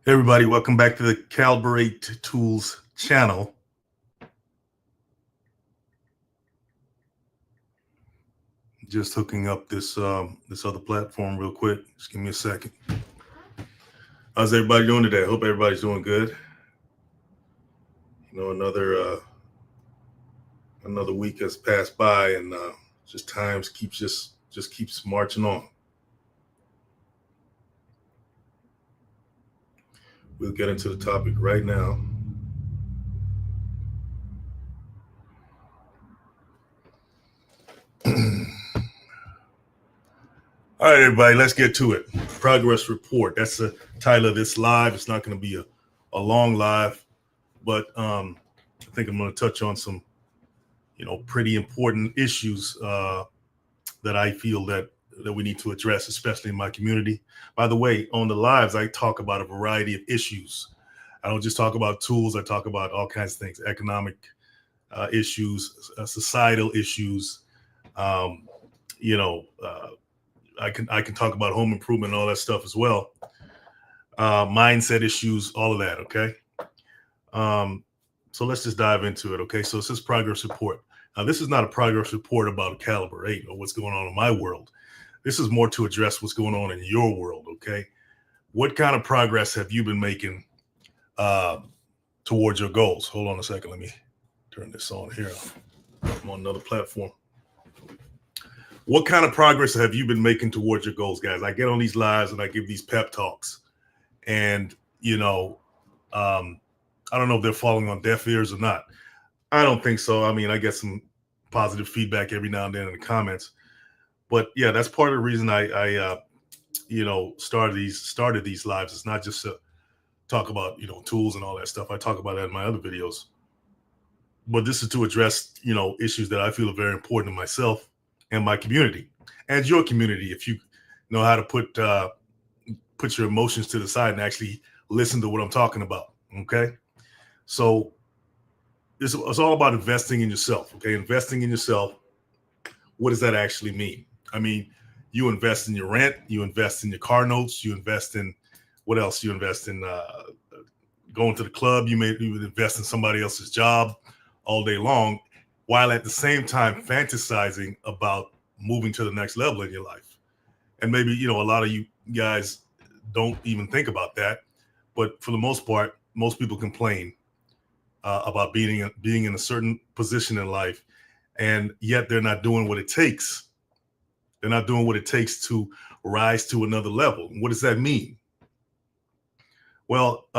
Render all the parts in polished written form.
Hey everybody, welcome back to the Calibrate Tools channel. Just hooking up this other platform real quick. Just give me a second. How's everybody doing today? I hope everybody's doing good. You know, another week has passed by, and just times keeps marching on. We'll get into the topic right now. All right, everybody, let's get to it. Progress report. That's the title of this live. It's not going to be a long live, but I think I'm going to touch on some, pretty important issues that I feel that we need to address, especially in my community. By the way, on the lives, I talk about a variety of issues. I don't just talk about tools. I talk about all kinds of things: economic issues, societal issues. I can talk about home improvement and all that stuff as well. Mindset issues, all of that. Okay. So let's just dive into it. Okay. So it says progress report. Now, this is not a progress report about Caliber 8 or what's going on in my world. This is more to address what's going on in your world. Okay. What kind of progress have you been making towards your goals? Hold on a second. Let me turn this on here. I'm on another platform. What kind of progress have you been making towards your goals, guys? I get on these lives and I give these pep talks, and I don't know if they're falling on deaf ears or not. I don't think so. I mean, I get some positive feedback every now and then in the comments, but yeah, that's part of the reason I started these lives. It's not just to talk about tools and all that stuff. I talk about that in my other videos, but this is to address issues that I feel are very important to myself and my community and your community. If you know how to put your emotions to the side and actually listen to what I'm talking about. Okay. So it's all about investing in yourself. Okay. Investing in yourself. What does that actually mean? I mean, you invest in your rent, you invest in your car notes, you invest in what else? You invest in going to the club. You would invest in somebody else's job all day long, while at the same time fantasizing about moving to the next level in your life. And maybe, a lot of you guys don't even think about that. But for the most part, most people complain about being in a certain position in life, and yet they're not doing what it takes. They're not doing what it takes to rise to another level. What does that mean? Well,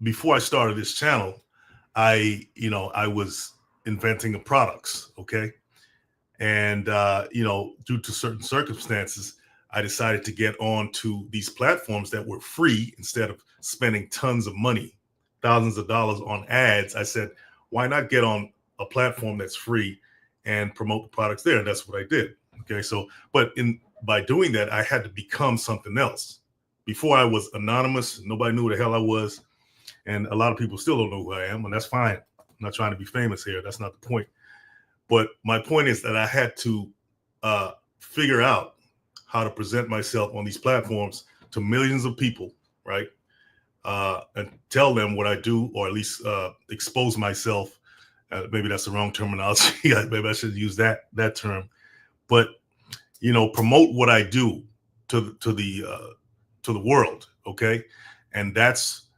before I started this channel, I was inventing the products. Okay. And, due to certain circumstances, I decided to get onto these platforms that were free instead of spending tons of money, thousands of dollars on ads. I said, why not get on a platform that's free and promote the products there? And that's what I did. Okay. So, but by doing that, I had to become something else. Before I was anonymous, nobody knew who the hell I was. And a lot of people still don't know who I am, and that's fine. I'm not trying to be famous here. That's not the point. But my point is that I had to figure out how to present myself on these platforms to millions of people, right? And tell them what I do, or at least expose myself. Maybe that's the wrong terminology. Maybe I should use that term. But promote what I do to the world. Okay, and that's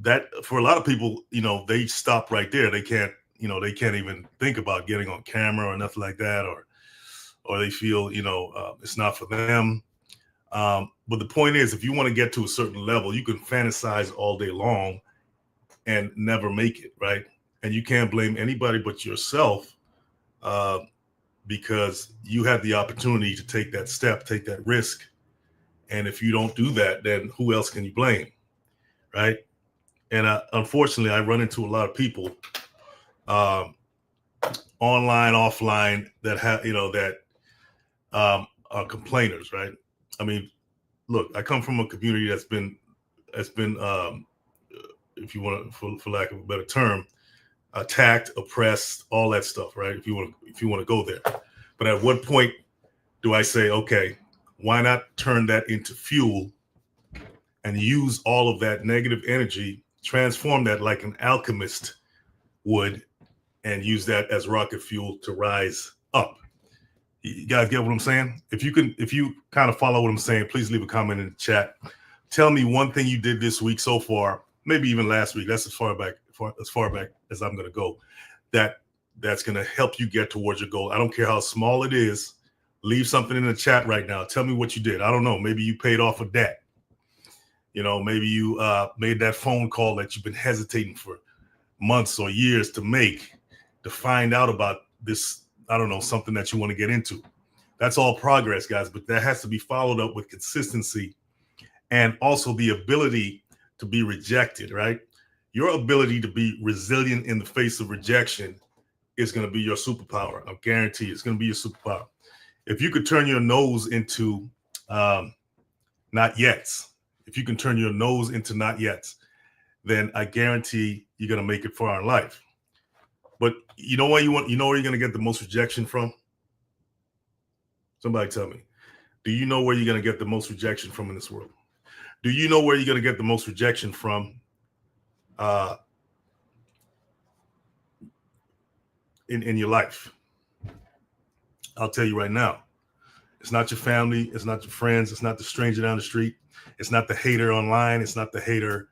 that for a lot of people. They stop right there. They can't even think about getting on camera or nothing like that, or they feel it's not for them. But the point is, if you want to get to a certain level, you can fantasize all day long and never make it, right? And you can't blame anybody but yourself, because you had the opportunity to take that step, take that risk. And if you don't do that, then who else can you blame, right? And unfortunately, I run into a lot of people, online, offline, that have that are complainers, right? I mean, look, I come from a community that's been if you want to, for lack of a better term, attacked, oppressed, all that stuff, right? If you want to go there. But at what point do I say, okay, why not turn that into fuel and use all of that negative energy, transform that like an alchemist would, and use that as rocket fuel to rise up. You guys get what I'm saying? If you kind of follow what I'm saying, please leave a comment in the chat. Tell me one thing you did this week so far, maybe even last week. That's as far back as I'm going to go. That's going to help you get towards your goal. I don't care how small it is. Leave something in the chat right now. Tell me what you did. I don't know. Maybe you paid off a debt. Maybe you made that phone call that you've been hesitating for months or years to make, to find out about this, I don't know, something that you want to get into. That's all progress, guys, but that has to be followed up with consistency and also the ability to be rejected, right? Your ability to be resilient in the face of rejection is going to be your superpower. I guarantee it's going to be your superpower. If you could turn your nose into not yets, if you can turn your nose into not yets, then I guarantee you're going to make it far in life. But you know where you're going to get the most rejection from? Somebody tell me. Do you know where you're going to get the most rejection from in this world? Do you know where you're going to get the most rejection from in your life? I'll tell you right now. It's not your family. It's not your friends. It's not the stranger down the street. It's not the hater online. It's not the hater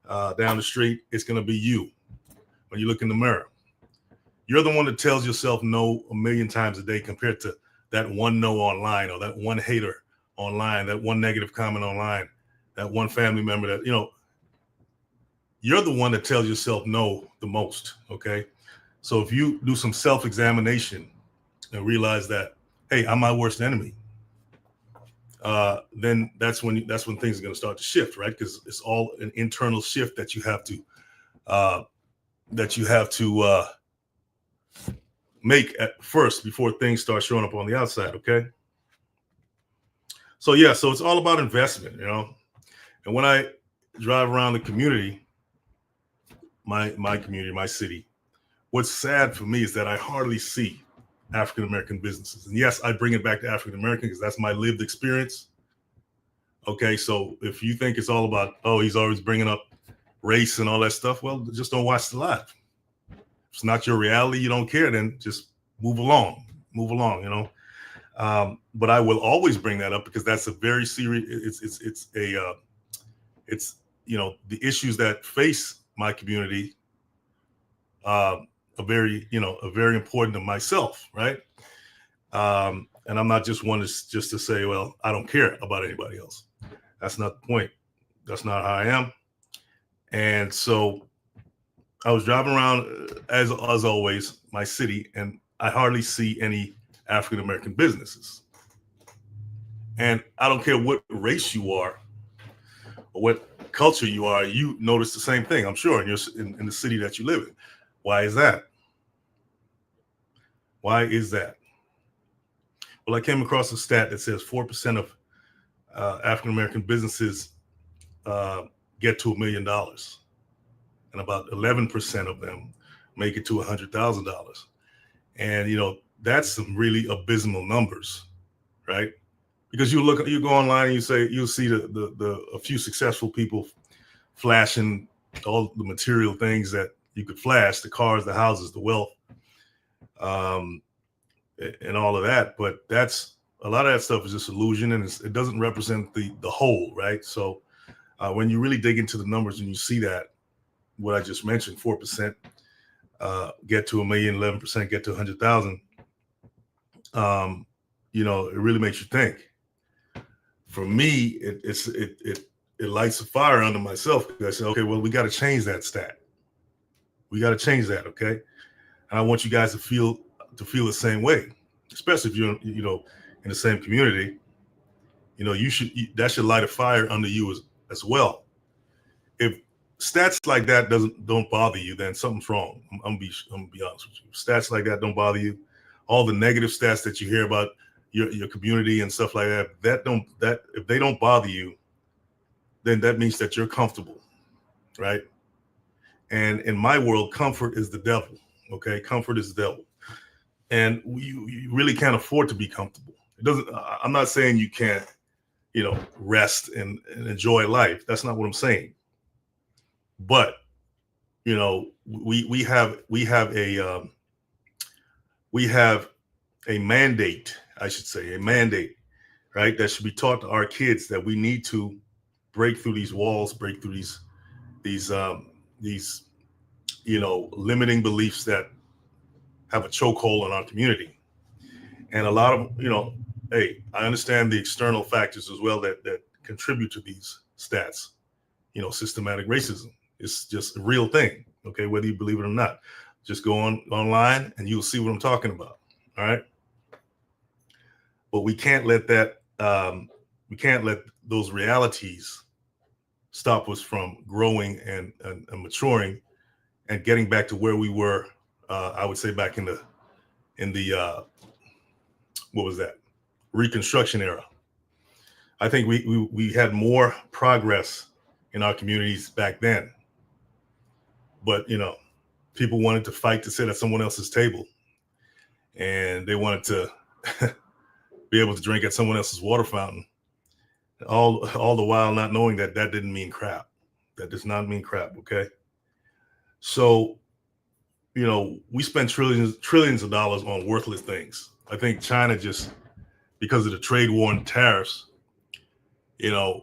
down the street. It's going to be you when you look in the mirror. You're the one that tells yourself no a million times a day compared to that one no online, or that one hater online, that one negative comment online, that one family member that, you're the one that tells yourself no the most, okay? So if you do some self-examination and realize that, hey, I'm my worst enemy, then that's when things are going to start to shift, right? Because it's all an internal shift that you have to make at first before things start showing up on the outside, okay? So yeah, so it's all about investment, And when I drive around the community, my community, my city, what's sad for me is that I hardly see African American businesses. And yes, I bring it back to African American because that's my lived experience. Okay, so if you think it's all about, he's always bringing up race and all that stuff, well, just don't watch the live. If it's not your reality, you don't care, then just move along, but I will always bring that up because that's a very serious, it's the issues that face my community are very important to myself, right? And I'm not just one just to say, well, I don't care about anybody else. That's not the point. That's not how I am. And so I was driving around as always, my city, and I hardly see any African American businesses. And I don't care what race you are or what culture you are, you notice the same thing, I'm sure, in the city that you live in. Why is that? Why is that? Well, I came across a stat that says 4% of African American businesses get to $1 million, and about 11% of them make it to $100,000. And that's some really abysmal numbers, right? Because you go online and you'll see a few successful people flashing all the material things that you could flash, the cars, the houses, the wealth, and all of that. But a lot of that stuff is just illusion, and it doesn't represent the whole, right? So when you really dig into the numbers and you see that, what I just mentioned, 4% get to $1 million, 11% get to 100,000. It really makes you think. For me, it lights a fire under myself because I said, okay, well, we got to change that stat. We got to change that, okay? And I want you guys to feel the same way, especially if you're in the same community. That should light a fire under you as well. If stats like that don't bother you, then something's wrong. I'm gonna be honest with you. Stats like that don't bother you. All the negative stats that you hear about your community and stuff like that, if they don't bother you, then that means that you're comfortable, right? And in my world, comfort is the devil. Okay, comfort is the devil, and you really can't afford to be comfortable. It doesn't. I'm not saying you can't rest and enjoy life. That's not what I'm saying. But we have a mandate, I should say, a mandate, right? That should be taught to our kids, that we need to break through these walls, break through these limiting beliefs that have a chokehold on our community. And a lot of, hey, I understand the external factors as well that contribute to these stats. Systematic racism is just a real thing. Okay, whether you believe it or not, just go online and you'll see what I'm talking about. All right. But we can't let those realities stop us from growing and maturing and getting back to where we were. I would say back in the what was that, Reconstruction era. I think we had more progress in our communities back then. But people wanted to fight to sit at someone else's table, and they wanted to be able to drink at someone else's water fountain, all the while not knowing that didn't mean crap. That does not mean crap. Okay. So, we spend trillions of dollars on worthless things. I think China, just because of the trade war and tariffs, and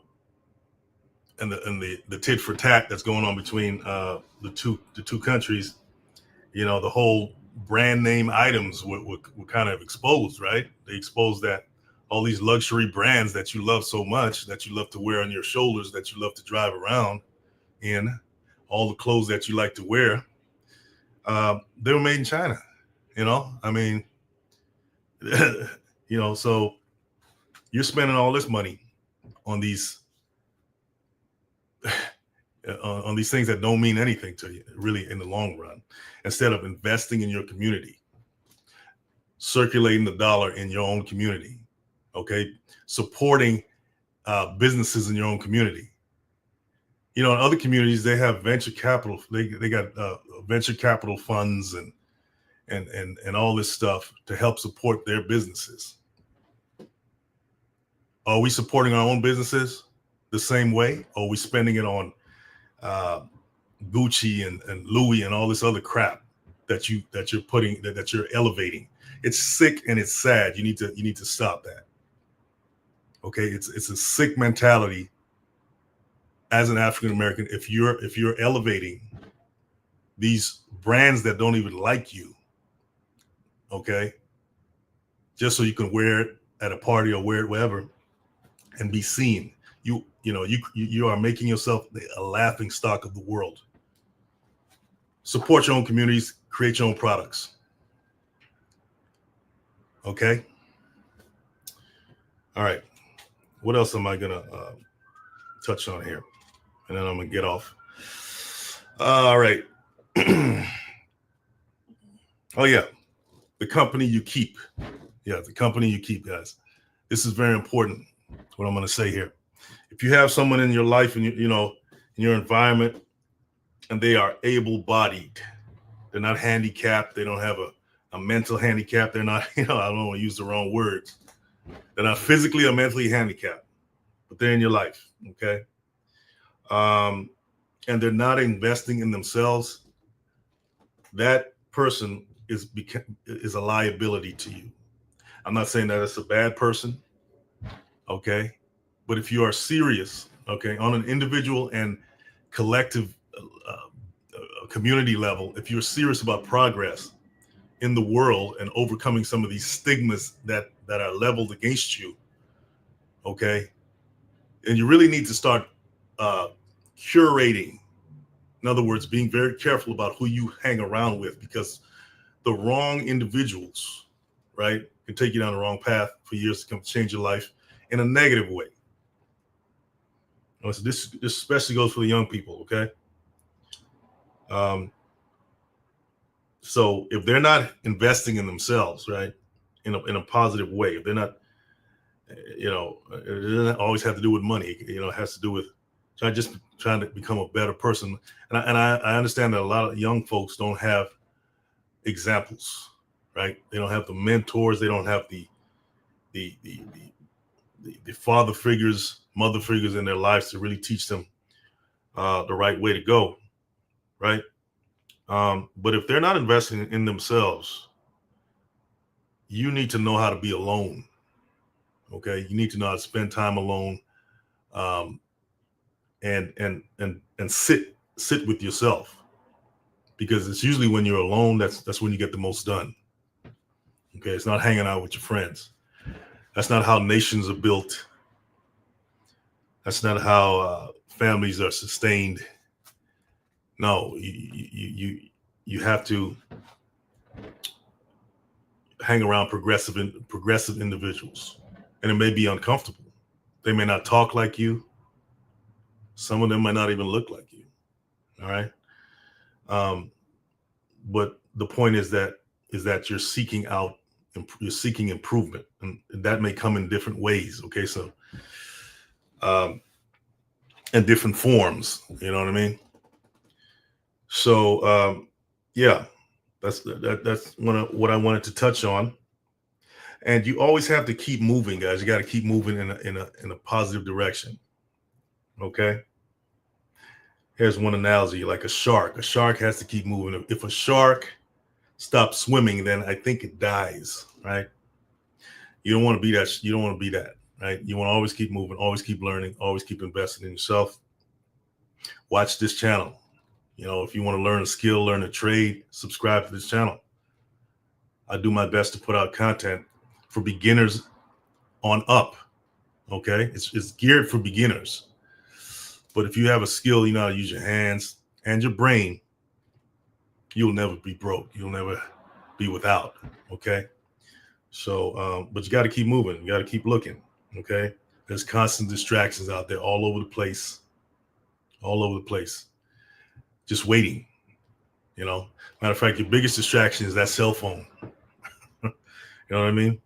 the tit for tat that's going on between the two countries, the whole brand name items were kind of exposed, right? They exposed that all these luxury brands that you love so much, that you love to wear on your shoulders, that you love to drive around in, all the clothes that you like to wear, they were made in China. I mean, so you're spending all this money on these on these things that don't mean anything to you, really, in the long run, instead of investing in your community, circulating the dollar in your own community, okay, supporting businesses in your own community. In other communities, they have venture capital. They got venture capital funds and all this stuff to help support their businesses. Are we supporting our own businesses the same way? Or are we spending it on Gucci and Louis and all this other crap that you're elevating? It's sick and it's sad. You need to stop that. Okay, it's a sick mentality as an African American. If you're elevating these brands that don't even like you, okay, just so you can wear it at a party or wear it wherever and be seen, you are making yourself a laughing stock of the world. Support your own communities, create your own products. Okay. All right. What else am I gonna touch on here? And then I'm gonna get off. All right. Oh yeah, the company you keep. Yeah, the company you keep, guys. This is very important. What I'm gonna say here. If you have someone in your life and in your environment, and they are able-bodied, they're not handicapped, they don't have a mental handicap, they're not, I don't want to use the wrong words. They're not physically or mentally handicapped, but they're in your life, okay? And they're not investing in themselves. That person is a liability to you. I'm not saying that it's a bad person, okay? But if you are serious, okay, on an individual and collective community level, if you're serious about progress in the world and overcoming some of these stigmas that are leveled against you, okay, and you really need to start curating. In other words, being very careful about who you hang around with, because the wrong individuals, right, can take you down the wrong path for years to come, change your life in a negative way. So this especially goes for the young people, okay? So if they're not investing in themselves, right, in a positive way, if they're not, it doesn't always have to do with money. It has to do with trying to become a better person. And I understand that a lot of young folks don't have examples, right? They don't have the mentors. They don't have the the father figures, mother figures in their lives to really teach them the right way to go, right? But if they're not investing in themselves, you need to know how to be alone. Okay, you need to know how to spend time alone, um, and sit with yourself, because it's usually when you're alone that's when you get the most done. Okay, it's not hanging out with your friends. That's not how nations are built. That's not how families are sustained. No, you have to hang around progressive individuals, and it may be uncomfortable. They may not talk like you. Some of them might not even look like you. All right, um, but the point is that you're seeking improvement, and that may come in different ways. Okay, so um, in different forms. You know what I mean? So yeah, that's what I wanted to touch on. And you always have to keep moving, guys. You got to keep moving in a positive direction. Okay. Here's one analogy, like a shark. A shark has to keep moving. If a shark stops swimming, then I think it dies, right? You don't want to be that. You don't want to be that, right? You want to always keep moving, always keep learning, always keep investing in yourself. Watch this channel. You know, if you want to learn a skill, learn a trade, subscribe to this channel. I do my best to put out content for beginners on up. Okay, it's geared for beginners. But if you have a skill, you know how to use your hands and your brain, you'll never be broke. You'll never be without. Okay. So, but you got to keep moving. You got to keep looking. Okay. There's constant distractions out there all over the place. All over the place. Just waiting. You know, matter of fact, your biggest distraction is that cell phone. You know what I mean?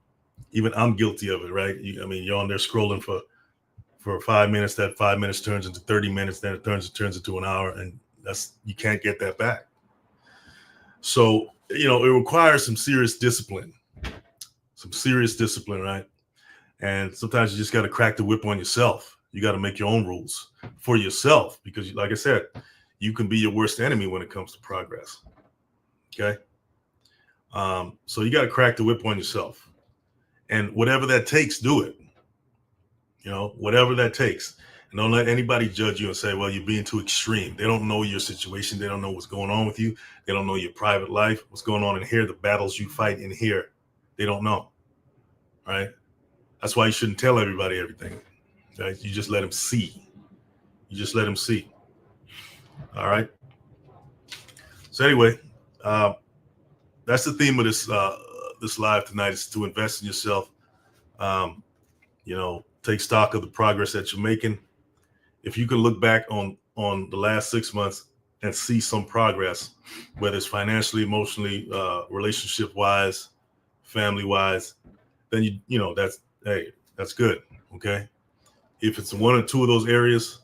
Even I'm guilty of it, right? I mean, you're on there scrolling for 5 minutes. That 5 minutes turns into 30 minutes. Then it turns into an hour, and you can't get that back. So, you know, it requires some serious discipline, right? And sometimes you just got to crack the whip on yourself. You got to make your own rules for yourself, because, like I said, you can be your worst enemy when it comes to progress. Okay. So you got to crack the whip on yourself, and whatever that takes, do it. You know, whatever that takes. And don't let anybody judge you and say, well, you're being too extreme. They don't know your situation. They don't know what's going on with you. They don't know your private life, what's going on in here, the battles you fight in here. They don't know. Right. That's why you shouldn't tell everybody everything. Right. You just let them see. You just let them see. All right. So anyway, that's the theme of this live tonight, is to invest in yourself. You know, take stock of the progress that you're making. If you can look back on the last 6 months and see some progress, whether it's financially, emotionally, relationship wise, family wise, then you know that's good. Okay. If it's one or two of those areas,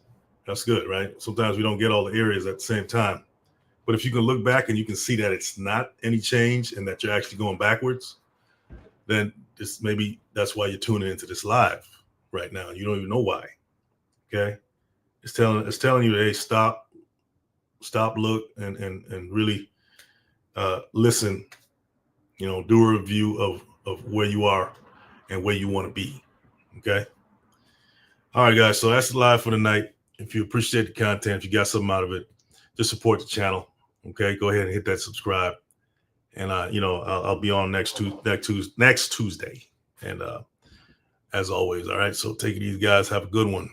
that's good, right? Sometimes we don't get all the areas at the same time. But if you can look back and you can see that it's not any change and that you're actually going backwards, then maybe that's why you're tuning into this live right now. You don't even know why. Okay. It's telling you, hey, stop, look, and really listen. You know, do a review of where you are and where you want to be. Okay. All right, guys. So that's the live for tonight. If you appreciate the content, if you got something out of it, just support the channel. Okay. Go ahead and hit that subscribe. And you know, I'll be on next Tuesday. And as always, all right. So take it easy, guys. Have a good one.